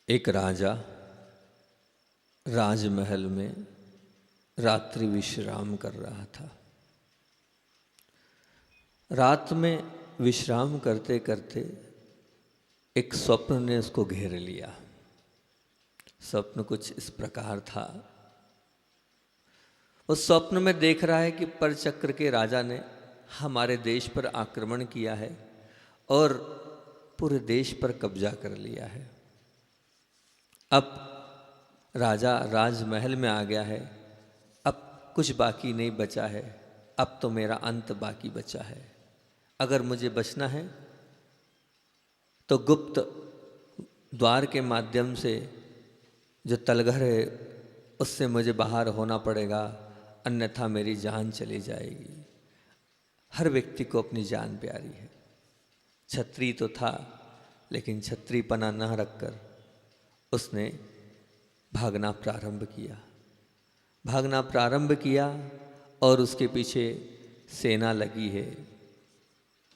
एक राजा राजमहल में रात्रि विश्राम कर रहा था। रात में विश्राम करते करते एक स्वप्न ने उसको घेर लिया। स्वप्न कुछ इस प्रकार था। उस स्वप्न में देख रहा है कि परचक्र के राजा ने हमारे देश पर आक्रमण किया है और पूरे देश पर कब्जा कर लिया है। अब राजा राजमहल में आ गया है, अब कुछ बाकी नहीं बचा है, अब तो मेरा अंत बाकी बचा है। अगर मुझे बचना है तो गुप्त द्वार के माध्यम से जो तलघर है उससे मुझे बाहर होना पड़ेगा, अन्यथा मेरी जान चली जाएगी। हर व्यक्ति को अपनी जान प्यारी है। छत्री तो था, लेकिन छत्रीपना न रखकर उसने भागना प्रारंभ किया और उसके पीछे सेना लगी है।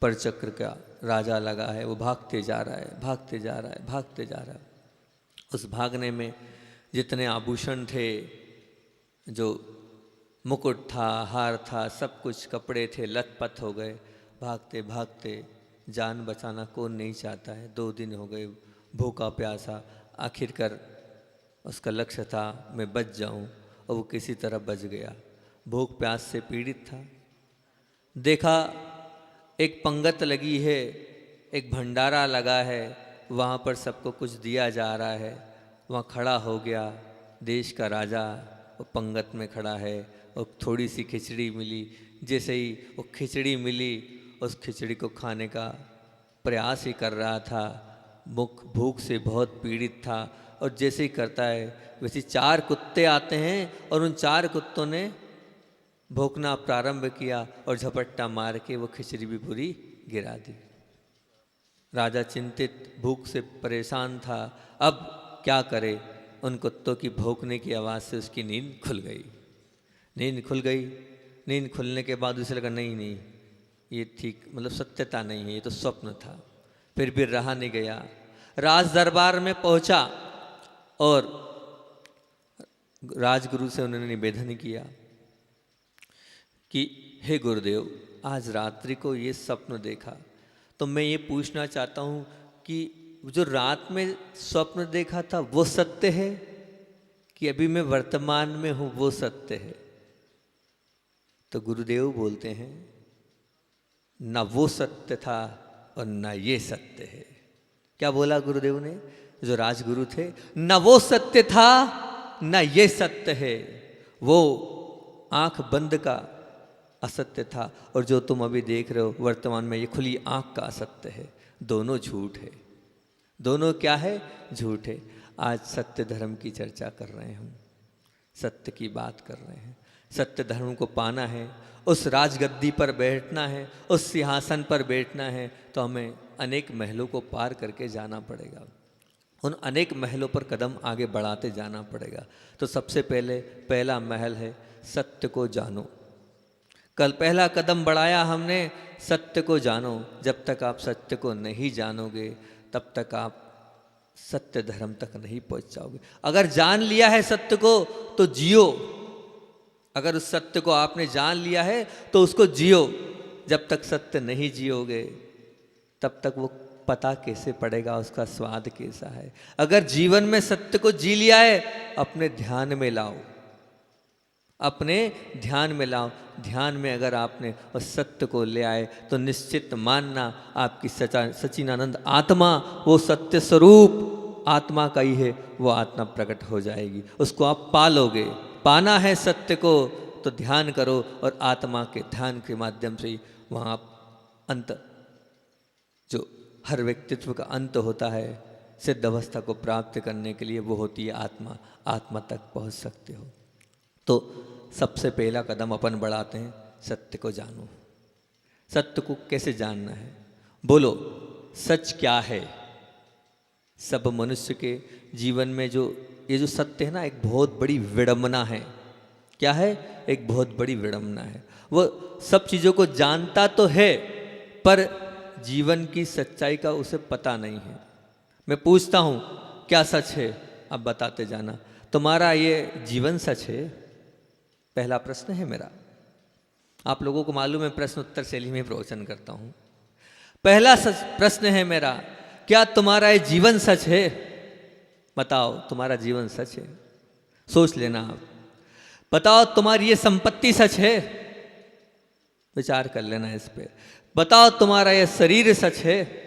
परचक्र का राजा लगा है, वो भागते जा रहा है। उस भागने में जितने आभूषण थे, जो मुकुट था, हार था, सब कुछ कपड़े थे, लथपथ हो गए। भागते भागते जान बचाना कौन नहीं चाहता है। 2 दिन हो गए, भूखा प्यासा। आखिरकार उसका लक्ष्य था मैं बच जाऊं, और वो किसी तरह बच गया। भूख प्यास से पीड़ित था। देखा एक पंगत लगी है, एक भंडारा लगा है, वहाँ पर सबको कुछ दिया जा रहा है। वहाँ खड़ा हो गया। देश का राजा वो पंगत में खड़ा है और थोड़ी सी खिचड़ी मिली। जैसे ही वो खिचड़ी मिली, उस खिचड़ी को खाने का प्रयास ही कर रहा था। भूख से बहुत पीड़ित था, और जैसे ही करता है वैसे 4 कुत्ते आते हैं और उन 4 कुत्तों ने भौंकना प्रारंभ किया और झपट्टा मार के वो खिचड़ी भी पूरी गिरा दी। राजा चिंतित, भूख से परेशान था। अब क्या करे? उन कुत्तों की भौंकने की आवाज़ से उसकी नींद खुल गई। नींद खुलने के बाद उसे लगा नहीं, ये ठीक, मतलब सत्यता नहीं है, ये तो स्वप्न था। फिर भी रहा नहीं गया। राज दरबार में पहुंचा और राजगुरु से उन्होंने निवेदन किया कि हे गुरुदेव, आज रात्रि को ये स्वप्न देखा, तो मैं ये पूछना चाहता हूँ कि जो रात में स्वप्न देखा था वो सत्य है कि अभी मैं वर्तमान में हूँ वो सत्य है? तो गुरुदेव बोलते हैं, न वो सत्य था और न ये सत्य है। क्या बोला गुरुदेव ने? जो राजगुरु थे, न वो सत्य था न ये सत्य है, वो आंख बंद का असत्य था, और जो तुम अभी देख रहे हो वर्तमान में, ये खुली आंख का असत्य है। दोनों झूठ है। दोनों क्या है? झूठ है। आज सत्य धर्म की चर्चा कर रहे हैं, हम सत्य की बात कर रहे हैं। सत्य धर्म को पाना है, उस राजगद्दी पर बैठना है, उस सिंहासन पर बैठना है, तो हमें अनेक महलों को पार करके जाना पड़ेगा। उन अनेक महलों पर कदम आगे बढ़ाते जाना पड़ेगा। तो सबसे पहला महल है सत्य को जानो। कल पहला कदम बढ़ाया हमने, सत्य को जानो। जब तक आप सत्य को नहीं जानोगे तब तक आप सत्य धर्म तक नहीं पहुंच जाओगे। अगर जान लिया है सत्य को तो जियो। अगर उस सत्य को आपने जान लिया है तो उसको जियो। जब तक सत्य नहीं जियोगे तब तक वो पता कैसे पड़ेगा, उसका स्वाद कैसा है। अगर जीवन में सत्य को जी लिया है, अपने ध्यान में लाओ, अपने ध्यान में लाओ। ध्यान में अगर आपने उस सत्य को ले आए तो निश्चित मानना आपकी सच्चिदानंद आत्मा, वो सत्य स्वरूप आत्मा का ही है, वो आत्मा प्रकट हो जाएगी। उसको आप पालोगे। पाना है सत्य को तो ध्यान करो, और आत्मा के ध्यान के माध्यम से ही वहाँ अंत, जो हर व्यक्तित्व का अंत होता है, सिद्ध अवस्था को प्राप्त करने के लिए वो होती है आत्मा। आत्मा तक पहुँच सकते हो। तो सबसे पहला कदम अपन बढ़ाते हैं, सत्य को जानो। सत्य को कैसे जानना है? बोलो, सच क्या है? सब मनुष्य के जीवन में जो ये जो सत्य है ना, एक बहुत बड़ी विडंबना है। क्या है? एक बहुत बड़ी विडंबना है। वो सब चीज़ों को जानता तो है, पर जीवन की सच्चाई का उसे पता नहीं है। मैं पूछता हूँ, क्या सच है, अब बताते जाना। तुम्हारा ये जीवन सच है, पहला प्रश्न है मेरा। आप लोगों को मालूम है प्रश्न उत्तर शैली में प्रवचन करता हूं। पहला सच प्रश्न है मेरा, क्या तुम्हारा ये जीवन सच है? बताओ तुम्हारा जीवन सच है? सोच लेना आप। बताओ तुम्हारी ये संपत्ति सच है? विचार कर लेना इस पे। बताओ तुम्हारा ये शरीर सच है?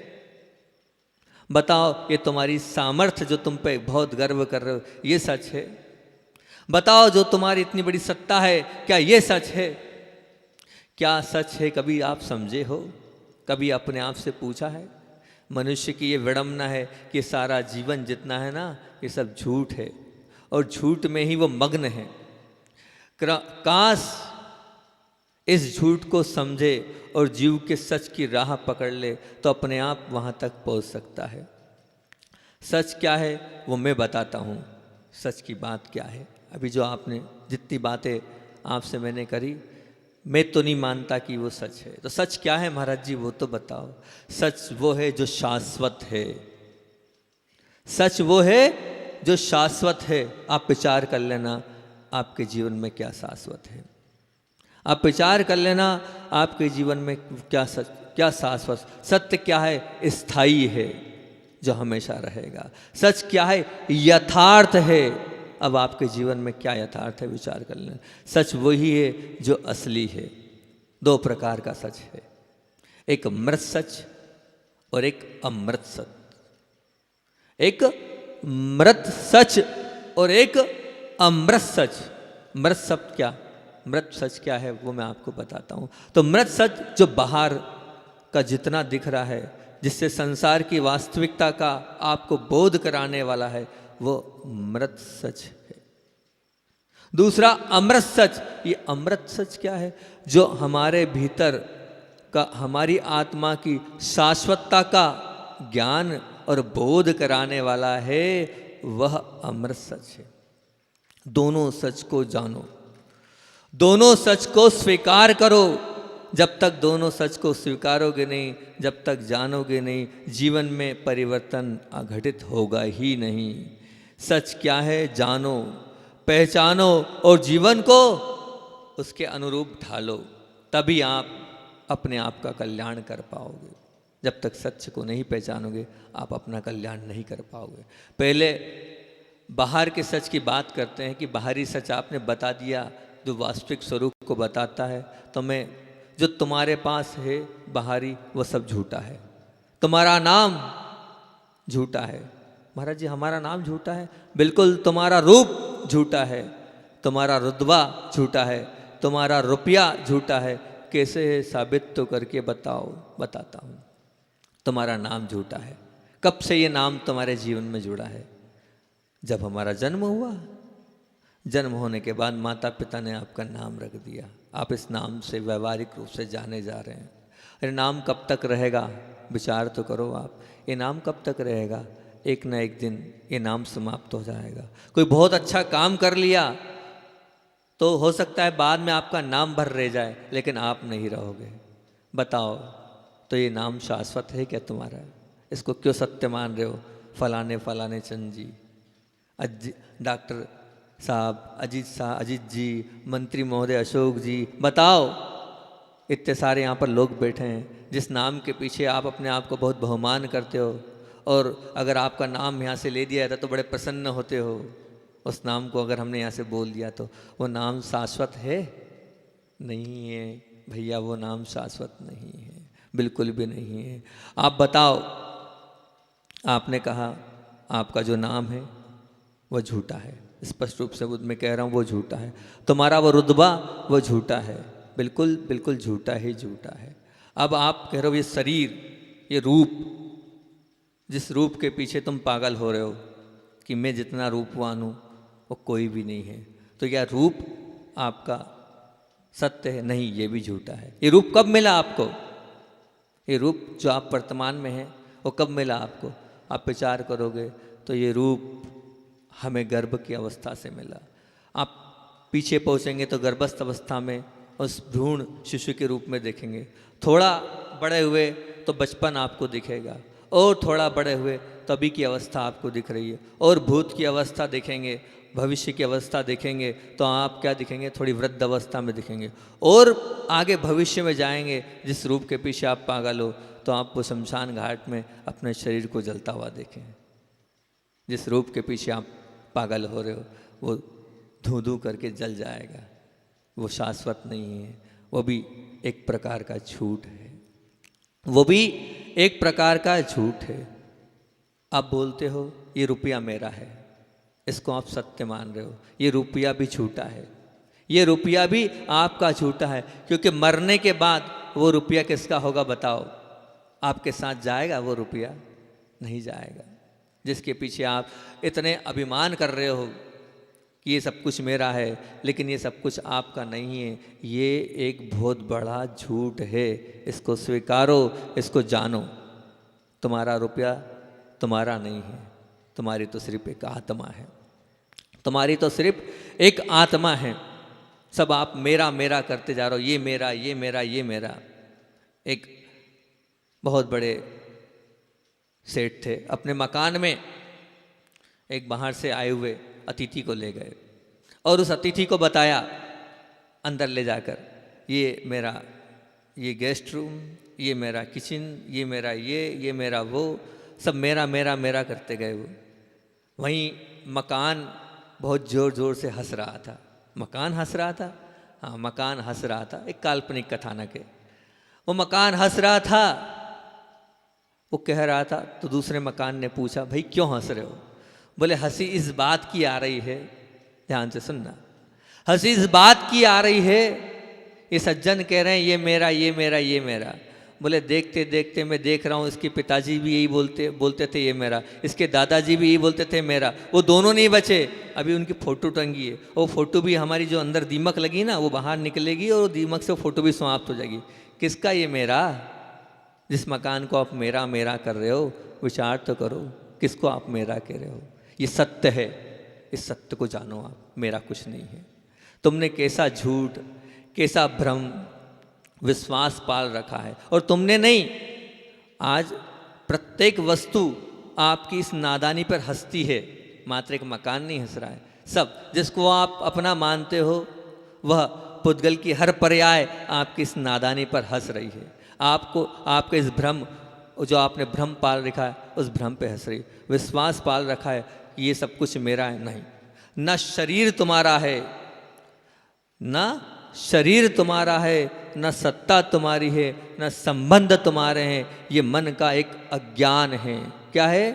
बताओ ये तुम्हारी सामर्थ्य जो तुम पे बहुत गर्व कर रहे हो ये सच है? बताओ जो तुम्हारी इतनी बड़ी सत्ता है क्या ये सच है? क्या सच है कभी आप समझे हो? कभी अपने आप से पूछा है? मनुष्य की ये विडंबना है कि सारा जीवन जितना है ना ये सब झूठ है और झूठ में ही वो मग्न है। काश इस झूठ को समझे और जीव के सच की राह पकड़ ले तो अपने आप वहाँ तक पहुँच सकता है। सच क्या है वो मैं बताता हूँ। सच की बात क्या है? अभी जो आपने जितनी बातें आपसे मैंने करी, मैं तो नहीं मानता कि वो सच है। तो सच क्या है महाराज जी वो तो बताओ। सच वो है जो शाश्वत है। सच वो है जो शाश्वत है। आप विचार कर लेना आपके जीवन में क्या शाश्वत है। आप विचार कर लेना आपके जीवन में क्या सच, क्या शाश्वत। सत्य क्या है? स्थायी है, जो हमेशा रहेगा। सच क्या है? यथार्थ है। अब आपके जीवन में क्या यथार्थ है विचार कर लेना। सच वही है जो असली है। दो प्रकार का सच है, एक मृत सच और एक अमृत सच। एक मृत सच और एक अमृत सच। मृत सच क्या, मृत सच क्या है वो मैं आपको बताता हूँ। तो मृत सच जो बाहर का जितना दिख रहा है, जिससे संसार की वास्तविकता का आपको बोध कराने वाला है, वो मृत सच है। दूसरा अमृत सच। ये अमृत सच क्या है? जो हमारे भीतर का, हमारी आत्मा की शाश्वतता का ज्ञान और बोध कराने वाला है, वह अमृत सच है। दोनों सच को जानो, दोनों सच को स्वीकार करो। जब तक दोनों सच को स्वीकारोगे नहीं, जब तक जानोगे नहीं, जीवन में परिवर्तन अघटित होगा ही नहीं। सच क्या है जानो, पहचानो और जीवन को उसके अनुरूप ढालो, तभी आप अपने आप का कल्याण कर पाओगे। जब तक सच को नहीं पहचानोगे आप अपना कल्याण नहीं कर पाओगे। पहले बाहर के सच की बात करते हैं कि बाहरी सच आपने बता दिया जो वास्तविक स्वरूप को बताता है, तो मैं जो तुम्हारे पास है बाहरी वो सब झूठा है। तुम्हारा नाम झूठा है। महाराज जी हमारा नाम झूठा है? बिल्कुल। तुम्हारा रूप झूठा है, तुम्हारा रुतबा झूठा है, तुम्हारा रुपया झूठा है। कैसे है साबित तो करके बताओ। बताता हूँ। तुम्हारा नाम झूठा है। कब से ये नाम तुम्हारे जीवन में जुड़ा है? जब हमारा जन्म हुआ। जन्म होने के बाद माता पिता ने आपका नाम रख दिया। आप इस नाम से व्यवहारिक रूप से जाने जा रहे हैं। अरे नाम कब तक रहेगा? विचार तो करो आप। ये नाम कब तक रहेगा? एक ना एक दिन ये नाम समाप्त हो जाएगा। कोई बहुत अच्छा काम कर लिया तो हो सकता है बाद में आपका नाम भर रह जाए, लेकिन आप नहीं रहोगे। बताओ तो ये नाम शाश्वत है क्या तुम्हारा? इसको क्यों सत्य मान रहे हो? फलाने फलाने चंद जी, डॉक्टर साहब, अजीत जी, मंत्री महोदय अशोक जी, बताओ इतने सारे यहाँ पर लोग बैठे हैं जिस नाम के पीछे आप अपने आप को बहुत बहुमान करते हो, और अगर आपका नाम यहाँ से ले दिया जाता तो बड़े प्रसन्न होते हो। उस नाम को अगर हमने यहाँ से बोल दिया तो वो नाम शाश्वत है? नहीं है भैया, वो नाम शाश्वत नहीं है, बिल्कुल भी नहीं है। आप बताओ, आपने कहा आपका जो नाम है वो झूठा है। स्पष्ट रूप से मैं कह रहा हूँ वो झूठा है। तुम्हारा वो रुतबा वो झूठा है, बिल्कुल बिल्कुल झूठा ही झूठा है। अब आप कह रहे हो ये शरीर, ये रूप, जिस रूप के पीछे तुम पागल हो रहे हो कि मैं जितना रूपवान हूँ वो कोई भी नहीं है, तो क्या रूप आपका सत्य है? नहीं, ये भी झूठा है। ये रूप कब मिला आपको? ये रूप जो आप वर्तमान में है वो कब मिला आपको? आप विचार करोगे तो ये रूप हमें गर्भ की अवस्था से मिला। आप पीछे पहुँचेंगे तो गर्भस्थ अवस्था में उस भ्रूण शिशु के रूप में देखेंगे। थोड़ा बड़े हुए तो बचपन आपको दिखेगा, और थोड़ा बड़े हुए तो अभी की अवस्था आपको दिख रही है, और भूत की अवस्था देखेंगे, भविष्य की अवस्था देखेंगे तो आप क्या दिखेंगे, थोड़ी वृद्ध अवस्था में दिखेंगे। और आगे भविष्य में जाएंगे, जिस रूप के पीछे आप पागल हो तो आप वो शमशान घाट में अपने शरीर को जलता हुआ देखें। जिस रूप के पीछे आप पागल हो रहे हो वो धू धू करके जल जाएगा, वो शाश्वत नहीं है, वो भी एक प्रकार का झूठ है, वो भी एक प्रकार का झूठ है। आप बोलते हो ये रुपया मेरा है, इसको आप सत्य मान रहे हो, ये रुपया भी झूठा है, ये रुपया भी आपका झूठा है, क्योंकि मरने के बाद वो रुपया किसका होगा बताओ? आपके साथ जाएगा वो रुपया? नहीं जाएगा। जिसके पीछे आप इतने अभिमान कर रहे हो कि ये सब कुछ मेरा है, लेकिन ये सब कुछ आपका नहीं है, ये एक बहुत बड़ा झूठ है। इसको स्वीकारो, इसको जानो। तुम्हारा रुपया तुम्हारा नहीं है, तुम्हारी तो सिर्फ एक आत्मा है, तुम्हारी तो सिर्फ एक आत्मा है। सब आप मेरा मेरा करते जा रहे हो, ये मेरा, ये मेरा, ये मेरा। एक बहुत बड़े सेठ थे, अपने मकान में एक बाहर से आए हुए अतिथि को ले गए और उस अतिथि को बताया अंदर ले जाकर, ये मेरा ये गेस्ट रूम, ये मेरा किचन, ये मेरा ये मेरा वो, सब मेरा मेरा मेरा करते गए वो। वहीं मकान बहुत ज़ोर ज़ोर से हंस रहा था। मकान हंस रहा था, हाँ मकान हंस रहा था। एक काल्पनिक कथानक है। वो मकान हंस रहा था, वो कह रहा था, तो दूसरे मकान ने पूछा, भाई क्यों हंस रहे हो? बोले हंसी इस बात की आ रही है, ध्यान से सुनना, हंसी इस बात की आ रही है, ये सज्जन कह रहे हैं ये मेरा, ये मेरा, ये मेरा। बोले देखते देखते मैं देख रहा हूँ, इसके पिताजी भी यही बोलते थे ये मेरा, इसके दादाजी भी यही बोलते थे मेरा, वो दोनों नहीं बचे, अभी उनकी फ़ोटो टंगी है, वो फ़ोटो भी हमारी जो अंदर दीमक लगी ना वो बाहर निकलेगी और दीमक से फ़ोटो भी समाप्त हो जाएगी। किसका ये मेरा? जिस मकान को आप मेरा मेरा कर रहे हो, विचार तो करो, किसको आप मेरा कह रहे हो? ये सत्य है, इस सत्य को जानो आप, मेरा कुछ नहीं है। तुमने कैसा झूठ, कैसा भ्रम, विश्वास पाल रखा है, और तुमने नहीं, आज प्रत्येक वस्तु आपकी इस नादानी पर हंसती है, मात्र एक मकान नहीं हंस रहा है। सब जिसको आप अपना मानते हो वह पुद्गल की हर पर्याय आपकी इस नादानी पर हंस रही है। आपको आपके इस भ्रम, जो आपने भ्रम पाल रखा है उस भ्रम पे हंस रही, विश्वास पाल रखा है ये सब कुछ मेरा है। नहीं, न शरीर तुम्हारा है, न शरीर तुम्हारा है, न सत्ता तुम्हारी है, न संबंध तुम्हारे हैं। ये मन का एक अज्ञान है। क्या है?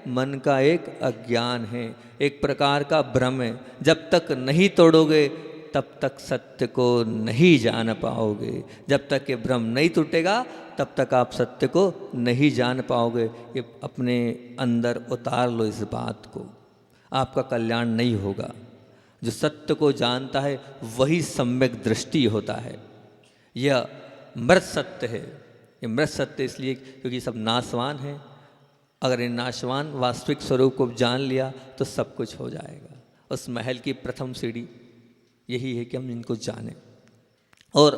मन का एक अज्ञान है, एक प्रकार का भ्रम है। जब तक नहीं तोड़ोगे तब तक सत्य को नहीं जान पाओगे। जब तक ये भ्रम नहीं टूटेगा तब तक आप सत्य को नहीं जान पाओगे। ये अपने अंदर उतार लो इस बात को, आपका कल्याण नहीं होगा। जो सत्य को जानता है वही सम्यक दृष्टि होता है। यह मृत सत्य है। ये मृत सत्य इसलिए क्योंकि सब नाशवान है। अगर इन नाशवान वास्तविक स्वरूप को जान लिया तो सब कुछ हो जाएगा। उस महल की प्रथम सीढ़ी यही है कि हम इनको जानें। और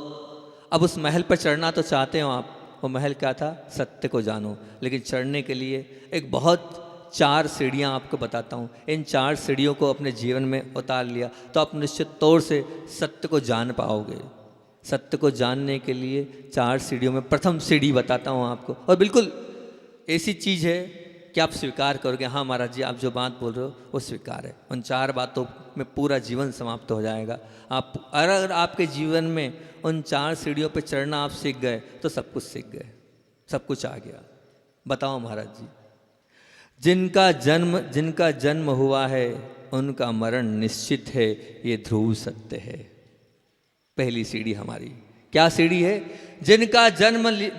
अब उस महल पर चढ़ना तो चाहते हो आप, वो महल क्या था? सत्य को जानो। लेकिन चढ़ने के लिए एक बहुत 4 सीढ़ियाँ आपको बताता हूँ। इन 4 सीढ़ियों को अपने जीवन में उतार लिया तो आप निश्चित तौर से सत्य को जान पाओगे। सत्य को जानने के लिए 4 सीढ़ियों में प्रथम सीढ़ी बताता हूँ आपको, और बिल्कुल ऐसी चीज़ है कि आप स्वीकार करोगे, हाँ महाराज जी आप जो बात बोल रहे हो वो स्वीकार है। उन 4 बातों में पूरा जीवन समाप्त हो जाएगा। आप अगर आपके जीवन में उन 4 सीढ़ियों पर चढ़ना आप सीख गए तो सब कुछ सीख गए, सब कुछ आ गया। बताओ महाराज जी, जिनका जन्म हुआ है उनका मरण निश्चित है, ये ध्रुव सत्य है। पहली सीढ़ी हमारी क्या सीढ़ी है?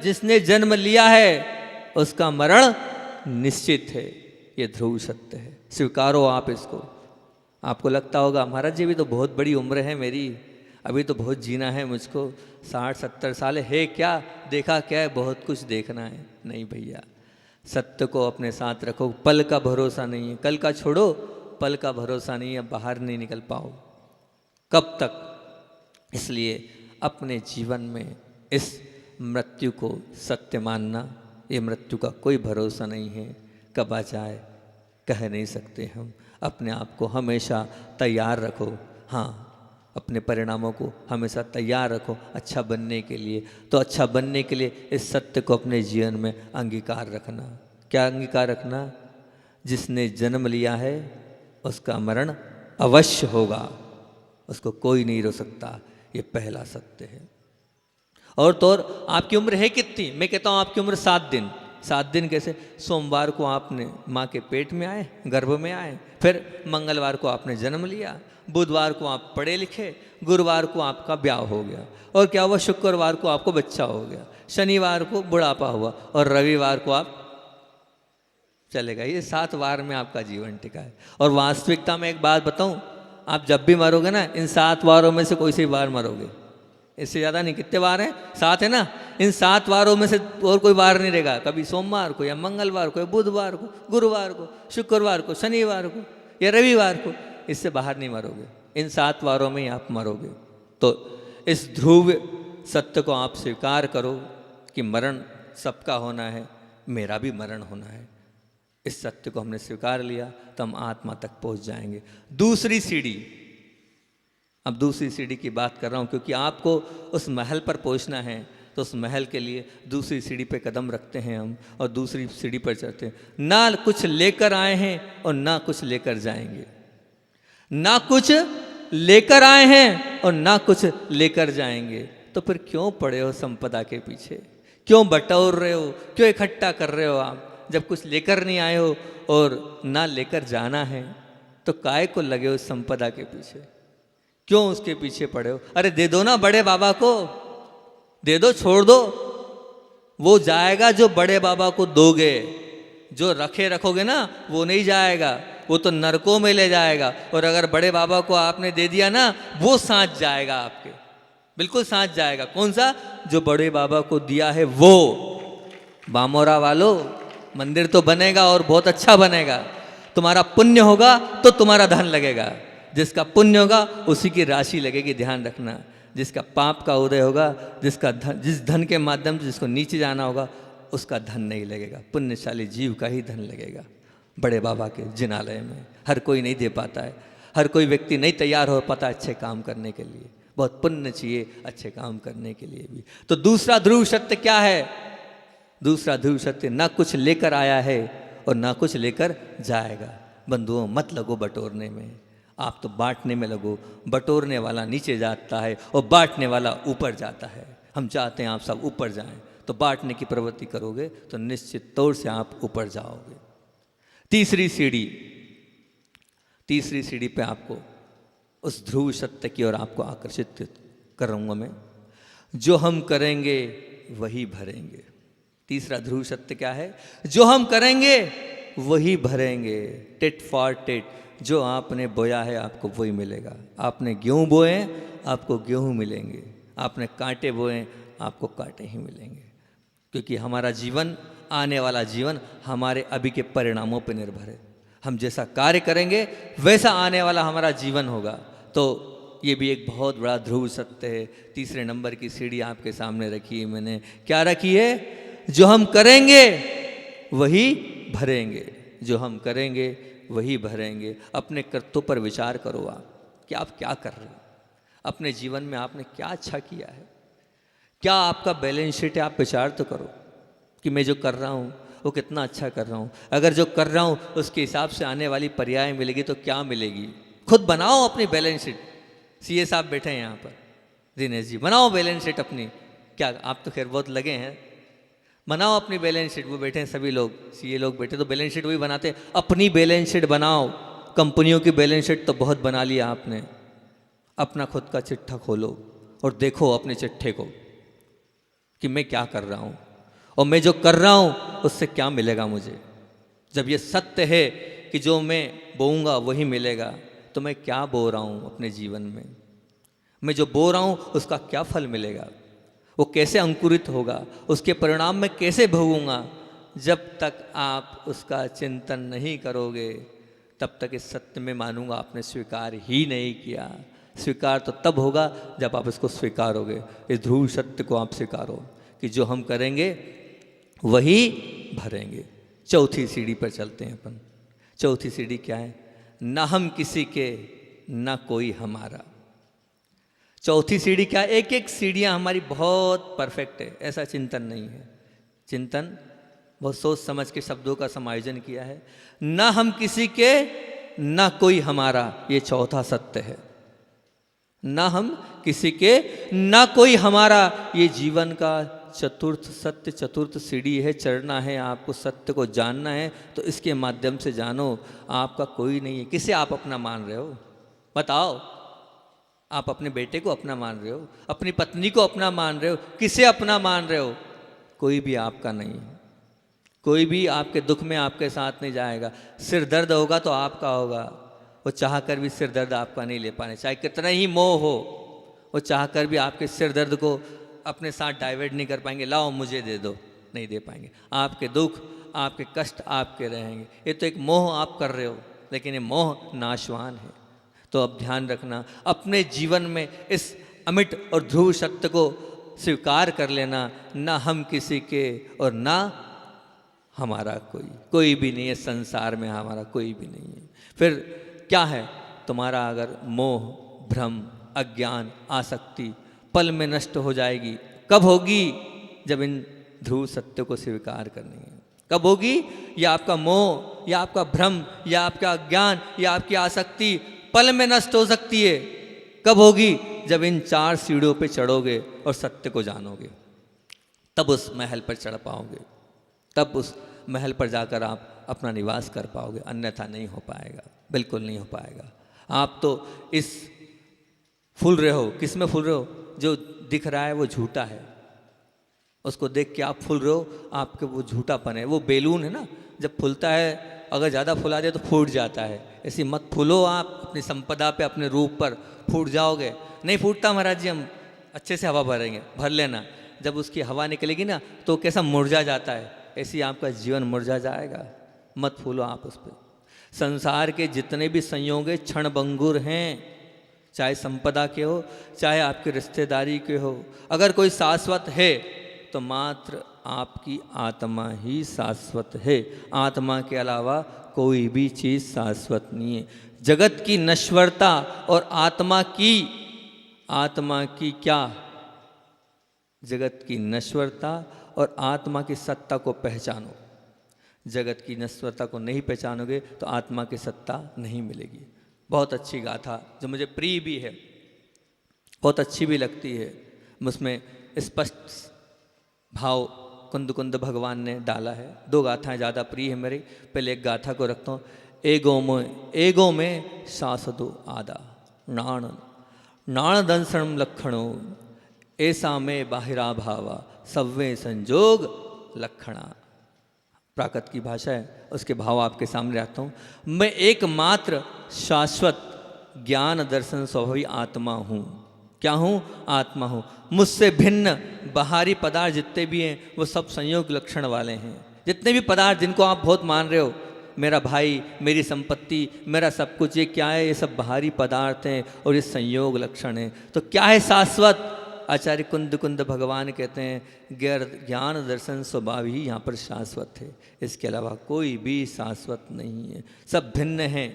जिसने जन्म लिया है उसका मरण निश्चित है, ये ध्रुव सत्य है। स्वीकारो आप इसको। आपको लगता होगा महाराज जी अभी तो बहुत बड़ी उम्र है मेरी, अभी तो बहुत जीना है मुझको, 60-70 साल है, क्या देखा क्या है? बहुत कुछ देखना है। नहीं भैया, सत्य को अपने साथ रखो। पल का भरोसा नहीं है, कल का छोड़ो, पल का भरोसा नहीं है, बाहर नहीं निकल पाओ कब तक। इसलिए अपने जीवन में इस मृत्यु को सत्य मानना ये मृत्यु का कोई भरोसा नहीं है, कब आ जाए कह नहीं सकते हम। अपने आप को हमेशा तैयार रखो, हाँ, अपने परिणामों को हमेशा तैयार रखो अच्छा बनने के लिए। तो अच्छा बनने के लिए इस सत्य को अपने जीवन में अंगीकार रखना। क्या अंगीकार रखना? जिसने जन्म लिया है उसका मरण अवश्य होगा, उसको कोई नहीं रोक सकता, ये पहला सत्य है। और तो और आपकी उम्र है कितनी? मैं कहता हूँ आपकी उम्र 7 दिन। 7 दिन कैसे? सोमवार को आपने माँ के पेट में आए, गर्भ में आए, फिर मंगलवार को आपने जन्म लिया, बुधवार को आप पढ़े लिखे, गुरुवार को आपका ब्याह हो गया, और क्या हुआ, शुक्रवार को आपको बच्चा हो गया, शनिवार को बुढ़ापा हुआ, और रविवार को आप चले गए। ये 7 वार में आपका जीवन टिका है। और वास्तविकता में एक बात बताऊं, आप जब भी मरोगे ना, इन 7 वारों में से कोई सी वार मरोगे, इससे ज़्यादा नहीं। कितने वार हैं? 7 है ना। इन 7 वारों में से और कोई वार नहीं रहेगा। कभी सोमवार को या मंगलवार को या बुधवार को, गुरुवार को, शुक्रवार को, शनिवार को या रविवार को, इससे बाहर नहीं मरोगे। इन 7 वारों में ही आप मरोगे। तो इस ध्रुव सत्य को आप स्वीकार करो कि मरण सबका होना है, मेरा भी मरण होना है। इस सत्य को हमने स्वीकार लिया तो हम आत्मा तक पहुंच जाएंगे। दूसरी सीढ़ी, अब दूसरी सीढ़ी की बात कर रहा हूं क्योंकि आपको उस महल पर पहुंचना है। तो उस महल के लिए दूसरी सीढ़ी पे कदम रखते हैं हम और दूसरी सीढ़ी पर चढ़ते हैं। ना कुछ लेकर आए हैं और ना कुछ लेकर जाएंगे। ना कुछ लेकर आए हैं और ना कुछ लेकर जाएंगे। तो फिर क्यों पड़े हो संपदा के पीछे? क्यों बटोर रहे हो? क्यों इकट्ठा कर रहे हो आप? जब कुछ लेकर नहीं आए हो और ना लेकर जाना है तो काय को लगे हो संपदा के पीछे? क्यों उसके पीछे पड़े हो? अरे दे दो ना बड़े बाबा को, दे दो, छोड़ दो। वो जाएगा जो बड़े बाबा को दोगे। जो रखे रखोगे ना वो नहीं जाएगा, वो तो नरकों में ले जाएगा। और अगर बड़े बाबा को आपने दे दिया ना, वो साथ जाएगा आपके, बिल्कुल साथ जाएगा। कौन सा? जो बड़े बाबा को दिया है वो। बामोरा वालों, मंदिर तो बनेगा और बहुत अच्छा बनेगा। तुम्हारा पुण्य होगा तो तुम्हारा धन लगेगा। जिसका पुण्य होगा उसी की राशि लगेगी, ध्यान रखना। जिसका पाप का उदय होगा, जिस धन के माध्यम से जिसको नीचे जाना होगा, उसका धन नहीं लगेगा। पुण्यशाली जीव का ही धन लगेगा बड़े बाबा के जिनालय में। हर कोई नहीं दे पाता है, हर कोई व्यक्ति नहीं तैयार हो पाता अच्छे काम करने के लिए। बहुत पुण्य चाहिए अच्छे काम करने के लिए भी। तो दूसरा ध्रुव सत्य क्या है? दूसरा ध्रुव सत्य, ना कुछ लेकर आया है और ना कुछ लेकर जाएगा। बंधुओं, मत लगो बटोरने में, आप तो बांटने में लगो। बटोरने वाला नीचे जाता है और बांटने वाला ऊपर जाता है। हम चाहते हैं आप सब ऊपर जाएं, तो बांटने की प्रवृत्ति करोगे तो निश्चित तौर से आप ऊपर जाओगे। तीसरी सीढ़ी पे आपको उस ध्रुव सत्य की ओर आपको आकर्षित करूंगा मैं। जो हम करेंगे वही भरेंगे। तीसरा ध्रुव सत्य क्या है? जो हम करेंगे वही भरेंगे। टिट फॉर टिट, जो आपने बोया है आपको वही मिलेगा। आपने गेहूं बोए आपको गेहूं मिलेंगे, आपने कांटे बोए आपको कांटे ही मिलेंगे। क्योंकि हमारा जीवन, आने वाला जीवन हमारे अभी के परिणामों पर निर्भर है। हम जैसा कार्य करेंगे वैसा आने वाला हमारा जीवन होगा। तो ये भी एक बहुत बड़ा ध्रुव सत्य है। तीसरे नंबर की सीढ़ी आपके सामने रखी है मैंने। क्या रखी है? जो हम करेंगे वही भरेंगे। जो हम करेंगे वही भरेंगे। अपने कर्तव्यों पर विचार करो आप कि आप क्या कर रहे हो, अपने जीवन में आपने क्या अच्छा किया है, क्या आपका बैलेंस शीट है। आप विचार तो करो कि मैं जो कर रहा हूँ वो कितना अच्छा कर रहा हूँ। अगर जो कर रहा हूँ उसके हिसाब से आने वाली पर्याय मिलेगी तो क्या मिलेगी। खुद बनाओ अपनी बैलेंस शीट। सीए साहब बैठे हैं यहाँ पर, दिनेश जी, बनाओ बैलेंस शीट अपनी। क्या आप तो खैर बहुत लगे हैं, बनाओ अपनी बैलेंस शीट। वो बैठे हैं सभी लोग, सीए लोग बैठे तो बैलेंस शीट वही बनाते। अपनी बैलेंस शीट बनाओ। कंपनियों की बैलेंस शीट तो बहुत बना लिया आपने। अपना खुद का चिट्ठा खोलो और देखो अपने चिट्ठे को कि मैं क्या कर रहा हूँ और मैं जो कर रहा हूँ उससे क्या मिलेगा मुझे। जब ये सत्य है कि जो मैं बोऊंगा वही मिलेगा, तो मैं क्या बो रहा हूँ अपने जीवन में। मैं जो बो रहा हूँ उसका क्या फल मिलेगा, वो कैसे अंकुरित होगा, उसके परिणाम में कैसे भोगूंगा। जब तक आप उसका चिंतन नहीं करोगे तब तक इस सत्य में मानूंगा आपने स्वीकार ही नहीं किया। स्वीकार तो तब होगा जब आप इसको स्वीकारोगे। इस ध्रुव सत्य को आप स्वीकारो कि जो हम करेंगे वही भरेंगे। चौथी सीढ़ी पर चलते हैं अपन। चौथी सीढ़ी क्या है? ना हम किसी के, ना कोई हमारा। चौथी सीढ़ी क्या है? एक एक सीढ़ियाँ हमारी बहुत परफेक्ट है, ऐसा चिंतन नहीं है। चिंतन बहुत सोच समझ के शब्दों का समायोजन किया है। ना हम किसी के, ना कोई हमारा, ये चौथा सत्य है। ना हम किसी के, ना कोई हमारा, ये जीवन का चतुर्थ सत्य, चतुर्थ सीढ़ी है। चढ़ना है आपको, सत्य को जानना है, तो इसके माध्यम से जानो आपका कोई नहीं है। किसे आप अपना मान रहे हो? बताओ। आप अपने बेटे को अपना मान रहे हो, अपनी पत्नी को अपना मान रहे हो, किसे अपना मान रहे हो? कोई भी आपका नहीं है। कोई भी आपके दुख में आपके साथ नहीं जाएगा। सिर दर्द होगा तो आपका होगा, वो चाह कर भी सिर दर्द आपका नहीं ले पाने, चाहे कितना ही मोह हो, वो चाह कर भी आपके सिर दर्द को अपने साथ डाइवर्ट नहीं कर पाएंगे। लाओ मुझे दे दो, नहीं दे पाएंगे। आपके दुख, आपके कष्ट आपके रहेंगे। ये तो एक मोह आप कर रहे हो, लेकिन ये मोह नाशवान है। तो अब ध्यान रखना, अपने जीवन में इस अमिट और ध्रुव सत्य को स्वीकार कर लेना, ना हम किसी के और ना हमारा कोई भी नहीं है संसार में, हमारा कोई भी नहीं है। फिर क्या है? तुम्हारा अगर मोह, भ्रम, अज्ञान, आसक्ति पल में नष्ट हो जाएगी। कब होगी? जब इन ध्रुव सत्य को स्वीकार करेंगे। कब होगी? या आपका मोह, या आपका भ्रम, या आपका अज्ञान, या आपकी आसक्ति पल में नष्ट हो सकती है। कब होगी? जब इन 4 सीढ़ियों पे चढ़ोगे और सत्य को जानोगे, तब उस महल पर चढ़ पाओगे, तब उस महल पर जाकर आप अपना निवास कर पाओगे। अन्यथा नहीं हो पाएगा, बिल्कुल नहीं हो पाएगा। आप तो इस फूल रहे हो, किस में फूल रहे हो? जो दिख रहा है वो झूठा है, उसको देख के आप फूल रहे हो, आपके वो झूठापन है। वो बेलून है ना, जब फूलता है अगर ज़्यादा फुला दे तो फूट जाता है। ऐसी मत फूलो आप अपनी संपदा पे, अपने रूप पर। फूट जाओगे। नहीं फूटता महाराज जी, हम अच्छे से हवा भरेंगे, भर लेना। जब उसकी हवा निकलेगी ना तो कैसा मुरझा जाता है, ऐसे आपका जीवन मुरझा जाएगा। मत फूलो आप उस पर। संसार के जितने भी संयोग है क्षणभंगुर हैं, चाहे संपदा के हो, चाहे आपके रिश्तेदारी के हो। अगर कोई शाश्वत है तो मात्र आपकी आत्मा ही शाश्वत है। आत्मा के अलावा कोई भी चीज़ शाश्वत नहीं है। जगत की नश्वरता और आत्मा की क्या? जगत की नश्वरता और आत्मा की सत्ता को पहचानो। जगत की नश्वरता को नहीं पहचानोगे तो आत्मा की सत्ता नहीं मिलेगी। बहुत अच्छी गाथा जो मुझे प्रिय भी है, बहुत अच्छी भी लगती है। उसमें स्पष्ट भाव कुंद कुंद भगवान ने डाला है। 2 गाथाएं ज़्यादा प्रिय है मेरी। पहले एक गाथा को रखता हूँ। एगो में शासदो आदा नाण नाण दंसम लक्षणों, ऐसा में बाहिरा भावा सव्वे संजोग लक्षणा। प्राकृत की भाषा है, उसके भाव आपके सामने रखता हूँ। मैं एकमात्र शाश्वत ज्ञान दर्शन स्वभावी आत्मा हूँ। क्या हूँ? आत्मा हूँ। मुझसे भिन्न बाहरी पदार्थ जितने भी हैं वो सब संयोग लक्षण वाले हैं। जितने भी पदार्थ जिनको आप बहुत मान रहे हो, मेरा भाई, मेरी संपत्ति, मेरा सब कुछ, ये क्या है? ये सब बाहरी पदार्थ हैं और ये संयोग लक्षण हैं। तो क्या है शाश्वत? आचार्य कुंद कुंद भगवान कहते हैं ज्ञान दर्शन स्वभाव ही यहाँ पर शाश्वत है। इसके अलावा कोई भी शाश्वत नहीं है। सब भिन्न हैं,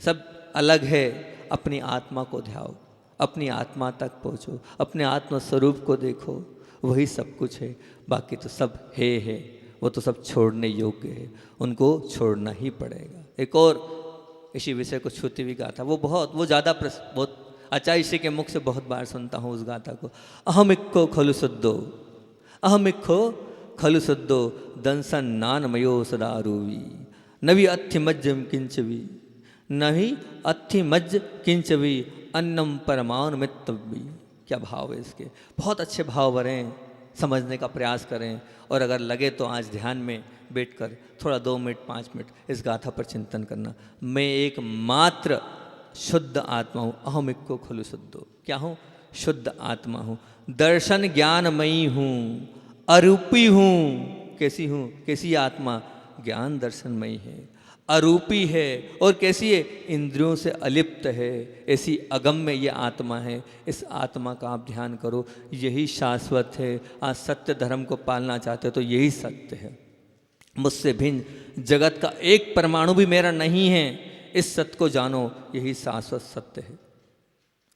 सब अलग है। अपनी आत्मा को ध्याओ, अपनी आत्मा तक पहुँचो, अपने आत्म स्वरूप को देखो, वही सब कुछ है। बाकी तो सब है, वो तो सब छोड़ने योग्य है, उनको छोड़ना ही पड़ेगा। एक और इसी विषय को छूती हुई गाथा, वो ज़्यादा बहुत आचार्य श्री के मुख से बहुत बार सुनता हूँ उस गाथा को। अहमिक्को खलु शुद्धो, अहमिक्को खलु शुद्धो दंसन नानमयो सदा रूवी, नवी अत्थि मज्जम किंचवी, नवी अत्थि मज्ज किंचवी, अन्नम परमाणु मित्तवी। क्या भाव है इसके! बहुत अच्छे भाव भरें, समझने का प्रयास करें। और अगर लगे तो आज ध्यान में बैठकर थोड़ा 2 मिनट 5 मिनट इस गाथा पर चिंतन करना। मैं एक मात्र शुद्ध आत्मा हूँ। अहमिक्को खलु शुद्धो, क्या हूँ? शुद्ध आत्मा हूँ। दर्शन ज्ञानमयी हूँ, अरूपी हूँ। कैसी हूँ? कैसी आत्मा? ज्ञान दर्शनमयी है, अरूपी है और कैसी है, इंद्रियों से अलिप्त है, ऐसी अगम्य ये आत्मा है। इस आत्मा का आप ध्यान करो, यही शाश्वत है। आज सत्य धर्म को पालना चाहते हो तो यही सत्य है। मुझसे भिन्न जगत का एक परमाणु भी मेरा नहीं है, इस सत्य को जानो, यही शाश्वत सत्य है।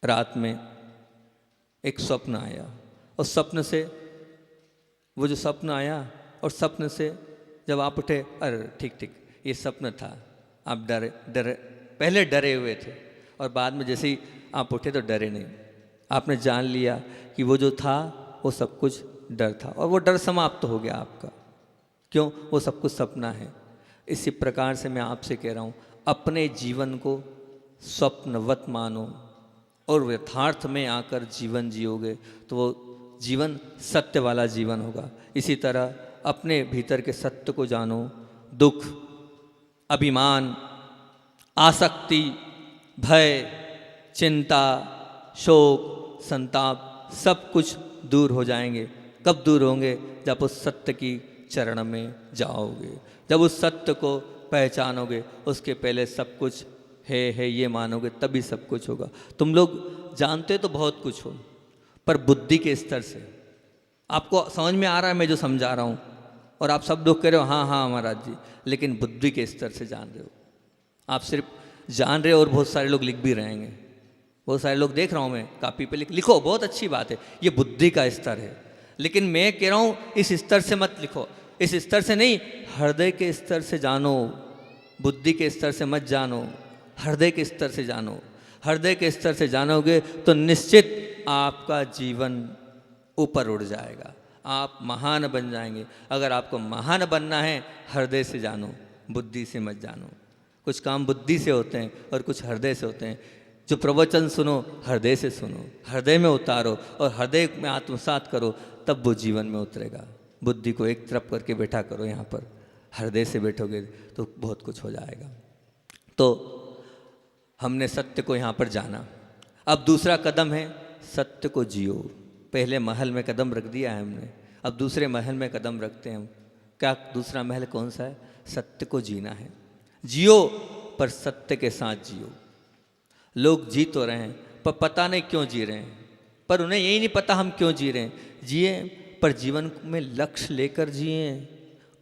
रात में एक स्वप्न आया और स्वप्न से, वो जो स्वप्न आया और स्वप्न से जब आप उठे, अरे ठीक ठीक ये स्वप्न था, आप डरे पहले डरे हुए थे और बाद में जैसे ही आप उठे तो डरे नहीं। आपने जान लिया कि वो जो था वो सब कुछ डर था और वो डर समाप्त हो गया आपका। क्यों? वो सब कुछ सपना है। इसी प्रकार से मैं आपसे कह रहा हूँ, अपने जीवन को स्वप्नवत मानो और यथार्थ में आकर जीवन जियोगे तो वो जीवन सत्य वाला जीवन होगा। इसी तरह अपने भीतर के सत्य को जानो। दुख, अभिमान, आसक्ति, भय, चिंता, शोक, संताप सब कुछ दूर हो जाएंगे। कब दूर होंगे? जब उस सत्य की चरण में जाओगे, जब उस सत्य को पहचानोगे। उसके पहले सब कुछ है ये मानोगे, तभी सब कुछ होगा। तुम लोग जानते तो बहुत कुछ हो, पर बुद्धि के स्तर से आपको समझ में आ रहा है मैं जो समझा रहा हूँ, और आप सब लोग कह रहे हो हाँ हाँ महाराज जी, लेकिन बुद्धि के स्तर से जान रहे हो। आप सिर्फ जान रहे हो और बहुत सारे लोग लिख भी रहेंगे। बहुत सारे लोग देख रहा हूँ मैं, कापी पे लिखो, बहुत अच्छी बात है, ये बुद्धि का स्तर है। लेकिन मैं कह रहा हूँ इस स्तर से मत लिखो, इस स्तर से नहीं, हृदय के स्तर से जानो। बुद्धि के स्तर से मत जानो, हृदय के स्तर से जानो। हृदय के स्तर से जानोगे तो निश्चित आपका जीवन ऊपर उड़ जाएगा, आप महान बन जाएंगे। अगर आपको महान बनना है, हृदय से जानो, बुद्धि से मत जानो। कुछ काम बुद्धि से होते हैं और कुछ हृदय से होते हैं। जो प्रवचन सुनो, हृदय से सुनो, हृदय में उतारो और हृदय में आत्मसात करो, तब वो जीवन में उतरेगा। बुद्धि को एक तरफ करके बैठा करो यहाँ पर, हृदय से बैठोगे तो बहुत कुछ हो जाएगा। तो हमने सत्य को यहाँ पर जाना। अब दूसरा कदम है सत्य को जियो। पहले महल में कदम रख दिया है हमने, अब दूसरे महल में कदम रखते हैं हम। क्या दूसरा महल कौन सा है? सत्य को जीना है। जियो पर सत्य के साथ जियो। लोग जी तो रहे हैं पर पता नहीं क्यों जी रहे हैं, पर उन्हें यही नहीं पता हम क्यों जी रहे हैं। जिए पर जीवन में लक्ष्य लेकर जिए।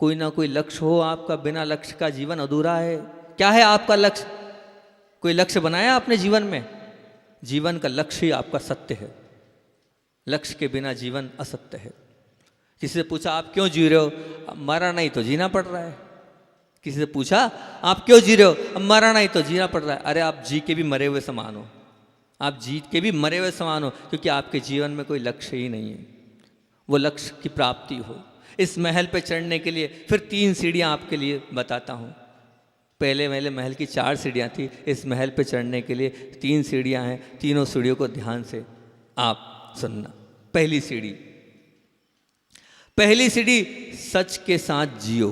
कोई ना कोई लक्ष्य हो आपका, बिना लक्ष्य का जीवन अधूरा है। क्या है आपका लक्ष्य? कोई लक्ष्य बनाया आपने जीवन में? जीवन का लक्ष्य ही आपका सत्य है। लक्ष्य के बिना जीवन असत्य है। किसी से पूछा आप क्यों जी रहे हो? अब मरा नहीं तो जीना पड़ रहा है। किसी से पूछा आप क्यों जी रहे हो? अब मरा नहीं तो जीना पड़ रहा है। अरे आप जी के भी मरे हुए समान हो, आप जी के भी मरे हुए समान हो, क्योंकि आपके जीवन में कोई लक्ष्य ही नहीं है। वो लक्ष्य की प्राप्ति हो। इस महल पे चढ़ने के लिए फिर 3 सीढ़ियाँ आपके लिए बताता हूँ। पहले महल की 4 सीढ़ियाँ थी, इस महल पे चढ़ने के लिए 3 सीढ़ियाँ हैं। तीनों सीढ़ियों को ध्यान से आप सुनना। पहली सीढ़ी सच के साथ जियो।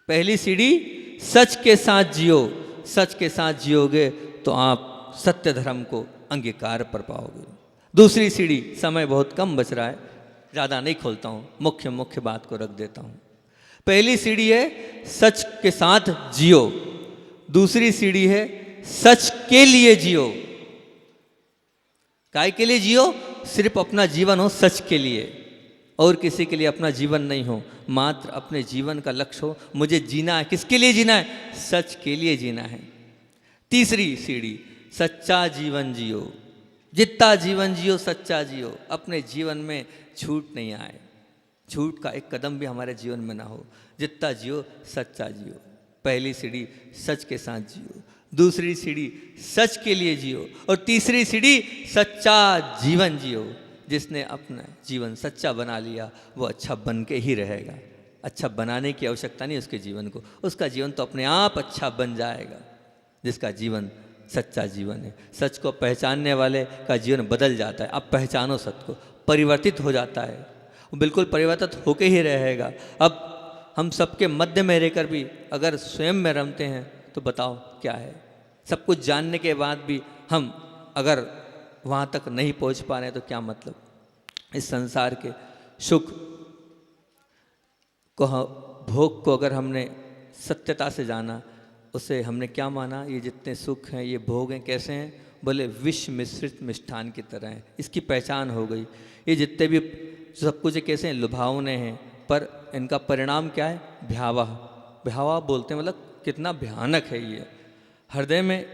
पहली सीढ़ी सच के साथ जियो। सच के साथ जियोगे तो आप सत्य धर्म को अंगीकार कर पाओगे। दूसरी सीढ़ी, समय बहुत कम बच रहा है, ज़्यादा नहीं खोलता हूँ, मुख्य बात को रख देता हूँ। पहली सीढ़ी है सच के साथ जियो। दूसरी सीढ़ी है सच के लिए जियो। काय के लिए जियो? सिर्फ अपना जीवन हो सच के लिए, और किसी के लिए अपना जीवन नहीं हो, मात्र अपने जीवन का लक्ष्य हो। मुझे जीना है, किसके लिए जीना है? सच के लिए जीना है। तीसरी सीढ़ी, सच्चा जीवन जियो। जितना जीवन जियो सच्चा जियो। अपने जीवन में झूठ नहीं आए, झूठ का एक कदम भी हमारे जीवन में ना हो। जितना जियो सच्चा जियो। पहली सीढ़ी सच के साथ जियो, दूसरी सीढ़ी सच के लिए जियो, और तीसरी सीढ़ी सच्चा जीवन जियो। जिसने अपना जीवन सच्चा बना लिया वो अच्छा बन के ही रहेगा। अच्छा बनाने की आवश्यकता नहीं उसके जीवन को, उसका जीवन तो अपने आप अच्छा बन जाएगा। जिसका जीवन सच्चा जीवन है, सच को पहचानने वाले का जीवन बदल जाता है। अब पहचानो सत्य को, परिवर्तित हो जाता है, वो बिल्कुल परिवर्तित होके ही रहेगा। अब हम सबके मध्य में रहकर भी अगर स्वयं में रमते हैं तो बताओ क्या है? सब कुछ जानने के बाद भी हम अगर वहाँ तक नहीं पहुँच पा रहे हैं तो क्या मतलब? इस संसार के सुख को, भोग को अगर हमने सत्यता से जाना उसे हमने क्या माना, ये जितने सुख हैं, ये भोग हैं, कैसे हैं? बोले विष मिश्रित मिष्ठान की तरह हैं। इसकी पहचान हो गई। ये जितने भी सब कुछ कैसे हैं? लुभावने हैं, पर इनका परिणाम क्या है? भयावह। भयावह बोलते हैं मतलब कितना भयानक है ये। हृदय में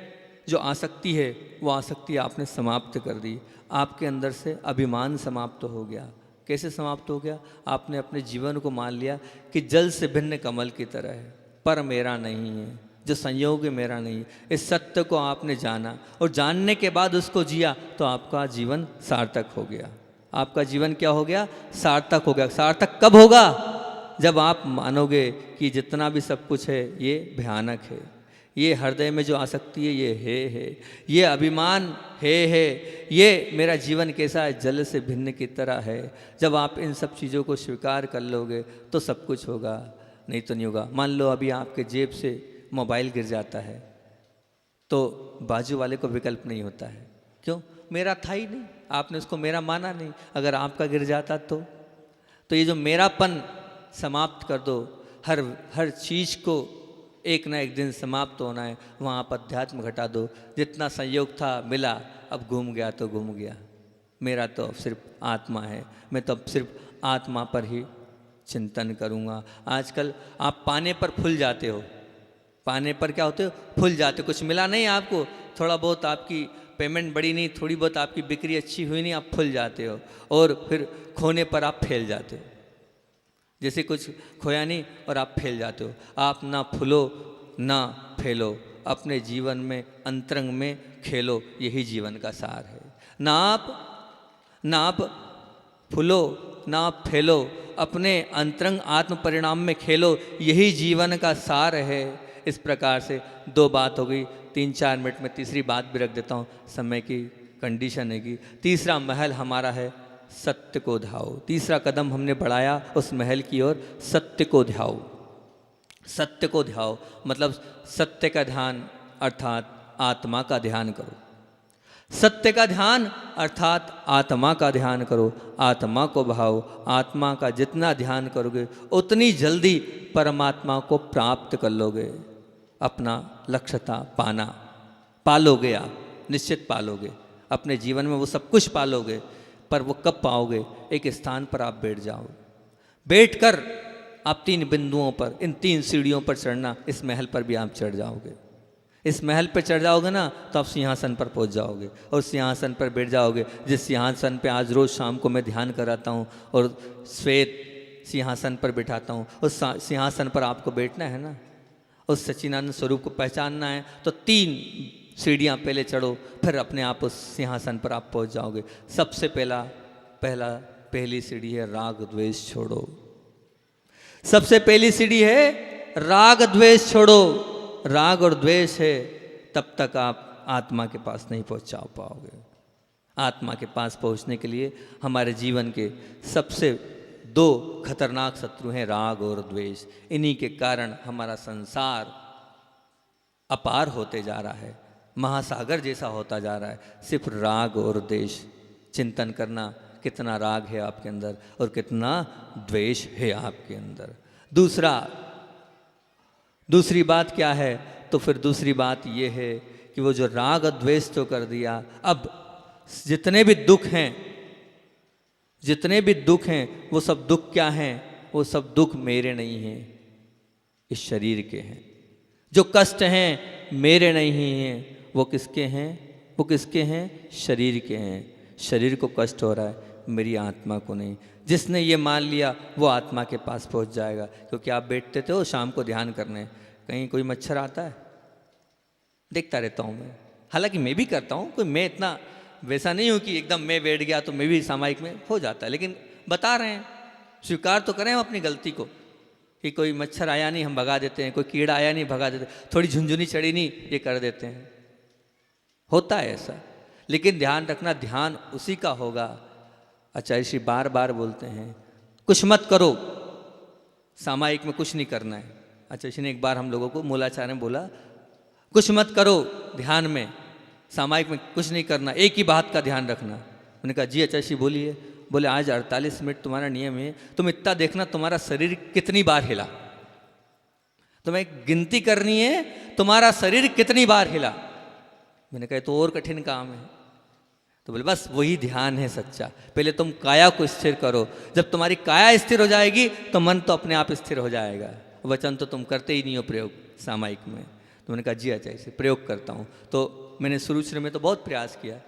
जो आसक्ति है, वो आसक्ति आपने समाप्त कर दी। आपके अंदर से अभिमान समाप्त हो गया। कैसे समाप्त हो गया? आपने अपने जीवन को मान लिया कि जल से भिन्न कमल की तरह है, पर मेरा नहीं है, जो संयोग है मेरा नहीं है। इस सत्य को आपने जाना और जानने के बाद उसको जिया, तो आपका जीवन सार्थक हो गया। आपका जीवन क्या हो गया? सार्थक हो गया। सार्थक कब होगा? जब आप मानोगे कि जितना भी सब कुछ है ये भयानक है, ये हृदय में जो आसक्ति है ये है, ये अभिमान है, ये मेरा जीवन कैसा है? जल से भिन्न की तरह है। जब आप इन सब चीज़ों को स्वीकार कर लोगे तो सब कुछ होगा, नहीं तो नहीं होगा। मान लो अभी आपके जेब से मोबाइल गिर जाता है, तो बाजू वाले को विकल्प नहीं होता है। क्यों? मेरा था ही नहीं, आपने उसको मेरा माना नहीं। अगर आपका गिर जाता तो ये जो मेरापन समाप्त कर दो। हर चीज़ को एक ना एक दिन समाप्त होना है, वहाँ पर अध्यात्म घटा दो। जितना संयोग था मिला, अब घूम गया तो घूम गया। मेरा तो अब सिर्फ आत्मा है, मैं तो अब सिर्फ आत्मा पर ही चिंतन करूँगा। आजकल आप पाने पर फूल जाते हो। पाने पर क्या होते हो? फूल जाते हो। कुछ मिला नहीं आपको, थोड़ा बहुत आपकी पेमेंट बढ़ी नहीं, थोड़ी बहुत आपकी बिक्री अच्छी हुई नहीं, आप फूल जाते हो। और फिर खोने पर आप फैल जाते हो। जैसे कुछ खोया नहीं और आप फैल जाते हो। आप ना फूलो ना फैलो, अपने जीवन में अंतरंग में खेलो, यही जीवन का सार है। ना आप फूलो ना आप फैलो, अपने अंतरंग आत्म परिणाम में खेलो, यही जीवन का सार है। इस प्रकार से दो बात हो गई। 3-4 मिनट में तीसरी बात भी रख देता हूँ, समय की कंडीशन है कि तीसरा महल हमारा है सत्य को ध्याओ। तीसरा कदम हमने बढ़ाया उस महल की ओर, सत्य को ध्याओ। सत्य को ध्याओ मतलब सत्य का ध्यान अर्थात आत्मा का ध्यान करो। सत्य का ध्यान अर्थात आत्मा का ध्यान करो। आत्मा को भाओ। आत्मा का जितना ध्यान करोगे उतनी जल्दी परमात्मा को प्राप्त कर लोगे। अपना लक्ष्यता पालोगे, आप निश्चित पालोगे। अपने जीवन में वो सब कुछ पालोगे, पर वो कब पाओगे? एक स्थान पर आप बैठ जाओ। बैठकर आप 3 बिंदुओं पर, इन 3 सीढ़ियों पर चढ़ना, इस महल पर भी आप चढ़ जाओगे। इस महल पर चढ़ जाओगे ना, तो आप सिंहासन पर पहुंच जाओगे और सिंहासन पर बैठ जाओगे। जिस सिंहासन पे आज रोज़ शाम को मैं ध्यान कराता हूँ और श्वेत सिंहासन पर बिठाता हूँ, उस सिंहासन पर आपको बैठना है ना, उस सच्चिदानंद स्वरूप को पहचानना है, तो 3 सीढ़ियाँ पहले चढ़ो, फिर अपने आप उस सिंहासन पर आप पहुँच जाओगे। सबसे पहली सीढ़ी है राग द्वेष छोड़ो। सबसे पहली सीढ़ी है राग द्वेष छोड़ो। राग और द्वेष है, तब तक आप आत्मा के पास नहीं पहुँच पाओगे। आत्मा के पास पहुँचने के लिए हमारे जीवन के सबसे 2 खतरनाक शत्रु हैं राग और द्वेष। इन्हीं के कारण हमारा संसार अपार होते जा रहा है, महासागर जैसा होता जा रहा है। सिर्फ राग और द्वेष। चिंतन करना, कितना राग है आपके अंदर और कितना द्वेष है आपके अंदर। दूसरी बात क्या है? तो फिर दूसरी बात ये है कि वो जो राग और द्वेष तो कर दिया, अब जितने भी दुख हैं वो सब दुख क्या हैं? वो सब दुख मेरे नहीं हैं, इस शरीर के हैं। जो कष्ट हैं मेरे नहीं हैं, वो किसके हैं? वो किसके हैं? शरीर के हैं। शरीर को कष्ट हो रहा है, मेरी आत्मा को नहीं। जिसने ये मान लिया वो आत्मा के पास पहुंच जाएगा। क्योंकि आप बैठते थे वो शाम को ध्यान करने, कहीं कोई मच्छर आता है? देखता रहता हूँ मैं, हालांकि मैं भी करता हूँ, कोई मैं इतना वैसा नहीं हूँ कि एकदम मैं बैठ गया तो मैं भी सामायिक में हो जाता है। लेकिन बता रहे हैं, स्वीकार तो करें हम अपनी गलती को कि कोई मच्छर आया नहीं हम भगा देते हैं, कोई कीड़ा आया नहीं भगा देते, थोड़ी झुंझुनी चढ़ी नहीं ये कर देते हैं। होता है ऐसा। लेकिन ध्यान रखना, ध्यान उसी का होगा। आचार्य श्री बार बार बोलते हैं कुछ मत करो, सामायिक में कुछ नहीं करना है। आचार्य श्री ने एक बार हम लोगों को, मूलाचार्य ने बोला कुछ मत करो ध्यान में, सामायिक में कुछ नहीं करना, एक ही बात का ध्यान रखना। मैंने कहा जी आचार्य श्री बोलिए। बोले आज 48 मिनट तुम्हारा नियम है, तुम इतना देखना तुम्हारा शरीर कितनी बार हिला। तुम्हें गिनती करनी है, तुम्हारा शरीर कितनी बार हिला? मैंने कहा तो और कठिन काम है। तो बोले बस वही ध्यान है सच्चा, पहले तुम काया को स्थिर करो, जब तुम्हारी काया स्थिर हो जाएगी तो मन तो अपने आप स्थिर हो जाएगा। वचन तो तुम करते ही नहीं हो प्रयोग सामायिक में। तो मैंने कहा जी अच्छा इसे प्रयोग करता हूँ। तो मैंने शुरू में तो बहुत प्रयास किया,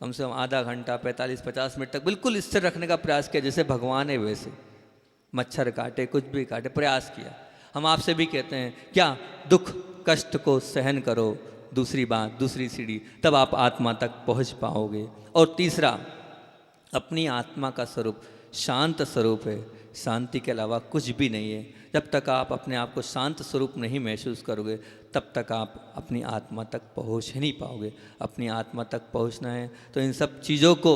कम से कम आधा घंटा 45-50 मिनट तक बिल्कुल स्थिर रखने का प्रयास किया, जैसे भगवान है वैसे, मच्छर काटे कुछ भी काटे प्रयास किया। हम आपसे भी कहते हैं क्या, दुख कष्ट को सहन करो, दूसरी बात दूसरी सीढ़ी, तब आप आत्मा तक पहुंच पाओगे। और तीसरा, अपनी आत्मा का स्वरूप शांत स्वरूप है, शांति के अलावा कुछ भी नहीं है। जब तक आप अपने आप को शांत स्वरूप नहीं महसूस करोगे तब तक आप अपनी आत्मा तक पहुंच ही नहीं पाओगे। अपनी आत्मा तक पहुंचना है तो इन सब चीज़ों को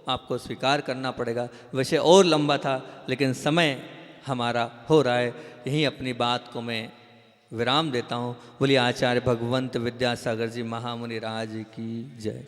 आपको स्वीकार करना पड़ेगा। वैसे और लंबा था लेकिन समय हमारा हो रहा है, यहीं अपनी बात को मैं विराम देता हूँ। बोलिए आचार्य भगवंत विद्यासागर जी महामुनि राज की जय।